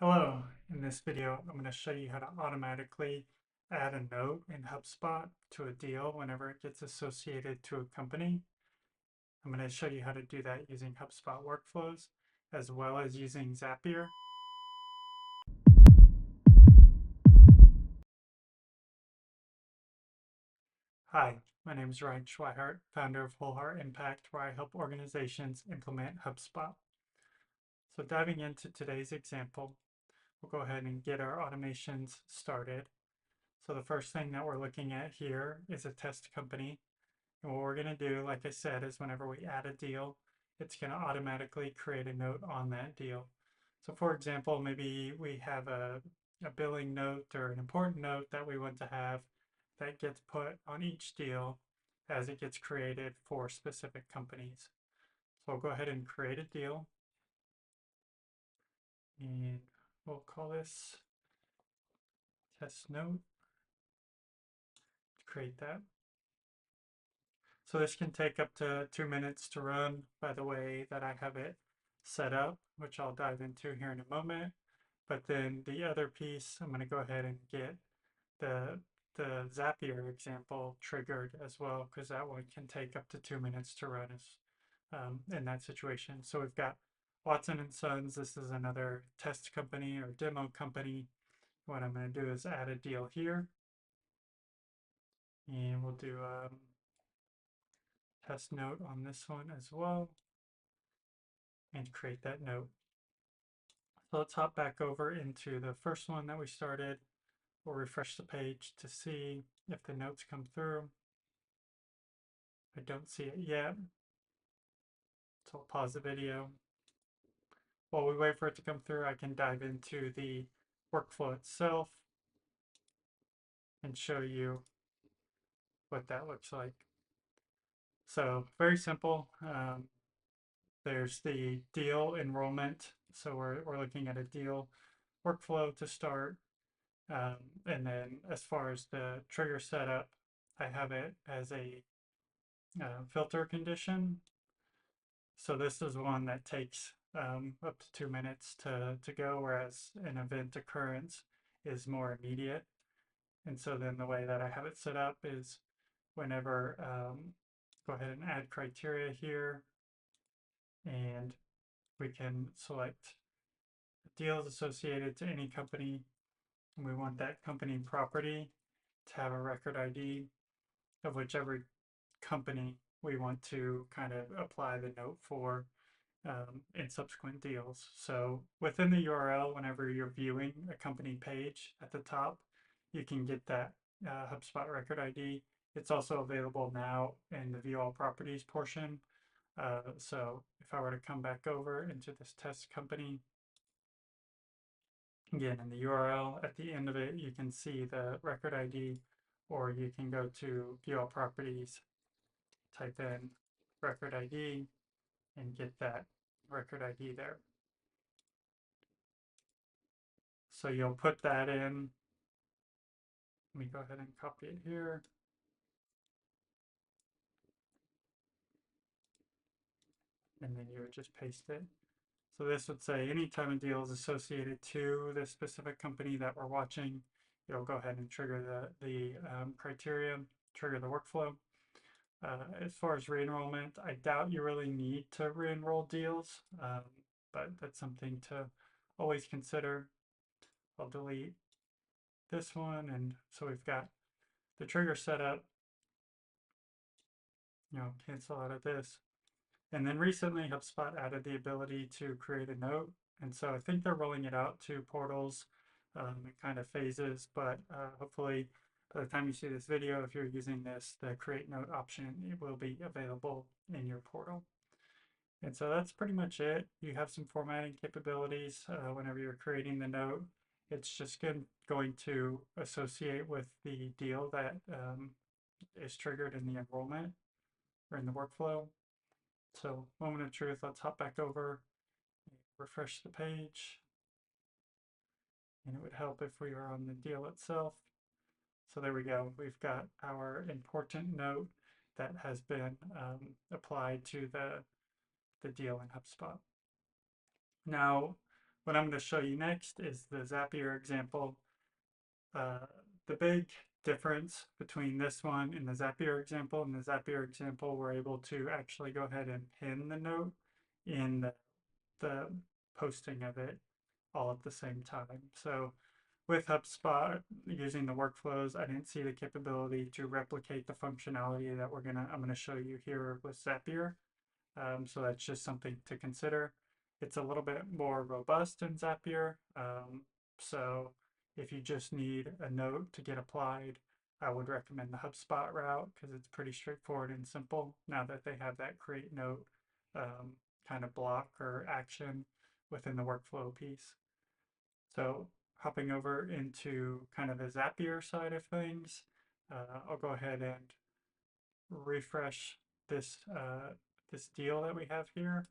Hello, in this video I'm going to show you how to automatically add a note in HubSpot to a deal whenever it gets associated to a company. I'm going to show you how to do that using HubSpot workflows as well as using Zapier. Hi, my name is Ryan Schweihart, founder of Whole Heart Impact, where I help organizations implement HubSpot. So diving into today's example, we'll go ahead and get our automations started. So the first thing that we're looking at here is a test company. And what we're going to do, like I said, is whenever we add a deal, it's going to automatically create a note on that deal. So for example, maybe we have a billing note or an important note that we want to have that gets put on each deal as it gets created for specific companies. So we'll go ahead and create a deal, and we'll call this test note to create that. So this can take up to 2 minutes to run by the way that I have it set up, which I'll dive into here in a moment. But then the other piece, I'm going to go ahead and get the the Zapier example triggered as well, because that one can take up to 2 minutes to run in that situation. So we've got Watson and Sons. This is another test company or demo company. What I'm going to do is add a deal here, and we'll do test note on this one as well and create that note. So let's hop back over into the first one that we started. We'll refresh the page to see if the notes come through. I don't see it yet, so I'll pause the video. While we wait for it to come through, I can dive into the workflow itself and show you what that looks like. So very simple. There's the deal enrollment. So we're looking at a deal workflow to start. And then as far as the trigger setup, I have it as a filter condition. So this is one that takes up to 2 minutes to go, whereas an event occurrence is more immediate. And so then the way that I have it set up is whenever, go ahead and add criteria here, and we can select deals associated to any company, and we want that company property to have a record ID of whichever company we want to kind of apply the note for in subsequent deals. So within the URL, whenever you're viewing a company page at the top, you can get that HubSpot record ID. It's also available now in the view all properties portion. So if I were to come back over into this test company, again, in the URL at the end of it, you can see the record ID, or you can go to view all properties, type in record ID, and get that record ID there. So you'll put that in. Let me go ahead and copy it here. And then you would just paste it. So this would say anytime a deal is associated to the specific company that we're watching, it'll go ahead and trigger the criteria, trigger the workflow. As far as re-enrollment, I doubt you really need to re-enroll deals, but that's something to always consider. I'll delete this one, and so we've got the trigger set up. Cancel out of this. And then recently, HubSpot added the ability to create a note. And so I think they're rolling it out to portals in kind of phases, but hopefully by the time you see this video, if you're using this, the create note option, it will be available in your portal. And so that's pretty much it. You have some formatting capabilities whenever you're creating the note. It's just going to associate with the deal that is triggered in the enrollment or in the workflow. So moment of truth, let's hop back over, refresh the page, and it would help if we were on the deal itself. So there we go. We've got our important note that has been applied to the deal in HubSpot. Now, what I'm going to show you next is the Zapier example. Uh, the big difference between this one and the Zapier example, we're able to actually go ahead and pin the note in the posting of it all at the same time. So with HubSpot, using the workflows, I didn't see the capability to replicate the functionality that I'm gonna show you here with Zapier. So that's just something to consider. It's a little bit more robust in Zapier. So if you just need a note to get applied, I would recommend the HubSpot route because it's pretty straightforward and simple now that they have that create note um, kind of block or action within the workflow piece. So hopping over into kind of the Zapier side of things, I'll go ahead and refresh this deal that we have here.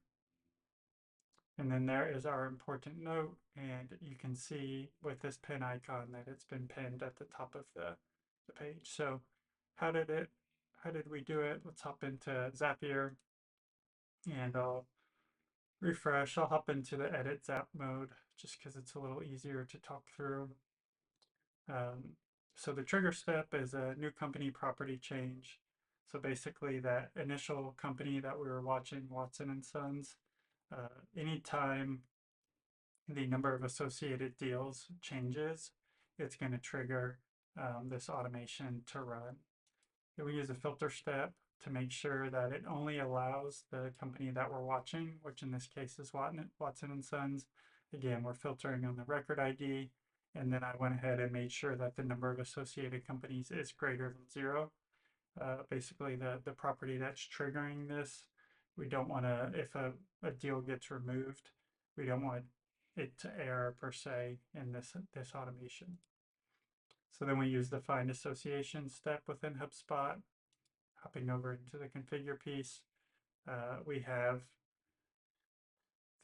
And then there is our important note, and you can see with this pin icon that it's been pinned at the top of the page. So how did we do it? Let's hop into Zapier and I'll refresh. I'll hop into the edit Zap mode just because it's a little easier to talk through. So the trigger step is a new company property change. So basically that initial company that we were watching, Watson and Sons, anytime the number of associated deals changes, it's going to trigger this automation to run. And we use a filter step to make sure that it only allows the company that we're watching, which in this case is Watson and Sons. Again, we're filtering on the record ID, and then I went ahead and made sure that the number of associated companies is greater than 0. Basically, the property that's triggering this, we don't want to, if a deal gets removed, we don't want it to error per se in this automation. So then we use the find association step within HubSpot. Hopping over into the configure piece, we have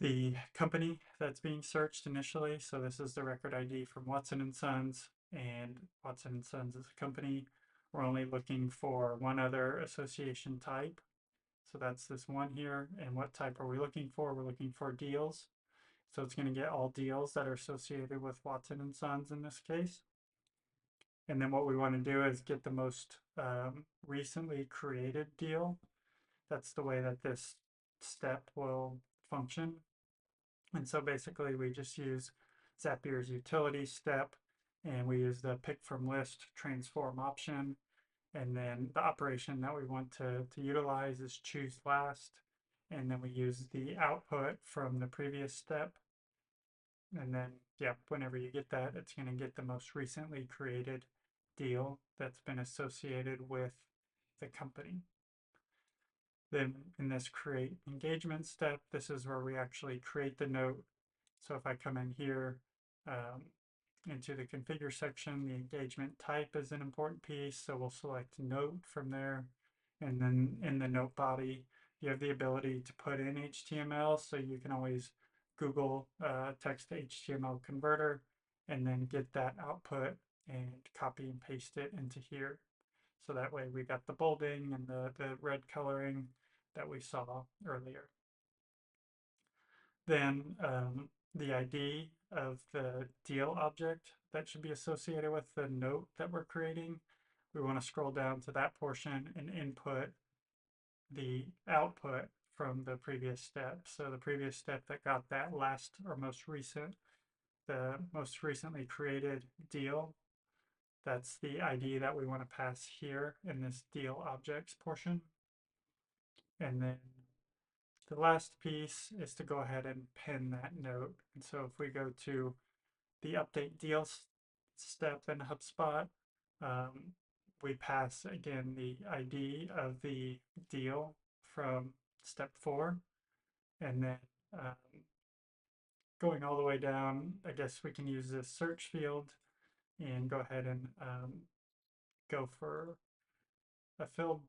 the company that's being searched initially. So this is the record ID from Watson and Sons, and Watson and Sons is a company. We're only looking for one other association type. So that's this one here. And what type are we looking for? We're looking for deals. So it's going to get all deals that are associated with Watson and Sons in this case. And then what we want to do is get the most recently created deal. That's the way that this step will function. And so basically we just use Zapier's utility step, and we use the pick from list transform option. And then the operation that we want to utilize is choose last. And then we use the output from the previous step. And then, yeah, whenever you get that, it's going to get the most recently created deal that's been associated with the company. Then in this create engagement step, this is where we actually create the note. So if I come in here into the configure section, the engagement type is an important piece. So we'll select note from there. And then in the note body, you have the ability to put in HTML. So you can always Google text to HTML converter and then get that output and copy and paste it into here. So that way we got the bolding and the red coloring that we saw earlier. Then the ID of the deal object that should be associated with the note that we're creating. We want to scroll down to that portion and input the output from the previous step. So the previous step that got that last or most recent, the most recently created deal, that's the ID that we want to pass here in this deal objects portion. And then the last piece is to go ahead and pin that note. And so if we go to the update deals step in HubSpot, we pass again the ID of the deal from step 4. And then going all the way down, I guess we can use this search field and go ahead and go for a field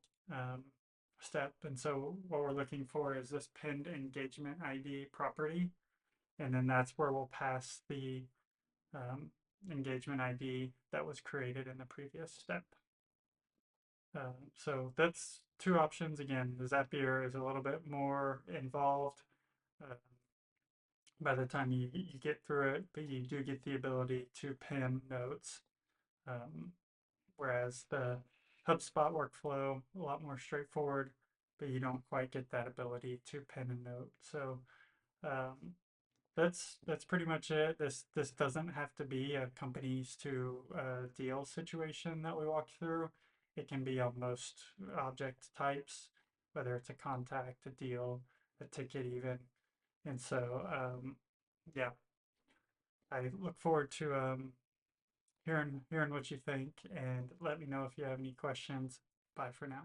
step. And so what we're looking for is this pinned engagement ID property. And then that's where we'll pass the engagement ID that was created in the previous step. So that's 2 options. Again, the Zapier is a little bit more involved. by the time you get through it, but you do get the ability to pin notes. Um, Whereas the HubSpot workflow, a lot more straightforward, but you don't quite get that ability to pin a note. So um, that's pretty much it. This doesn't have to be a companies to deal situation that we walked through. It can be on most object types, whether it's a contact, a deal, a ticket, even. And so, yeah, I look forward to hearing what you think, and let me know if you have any questions. Bye for now.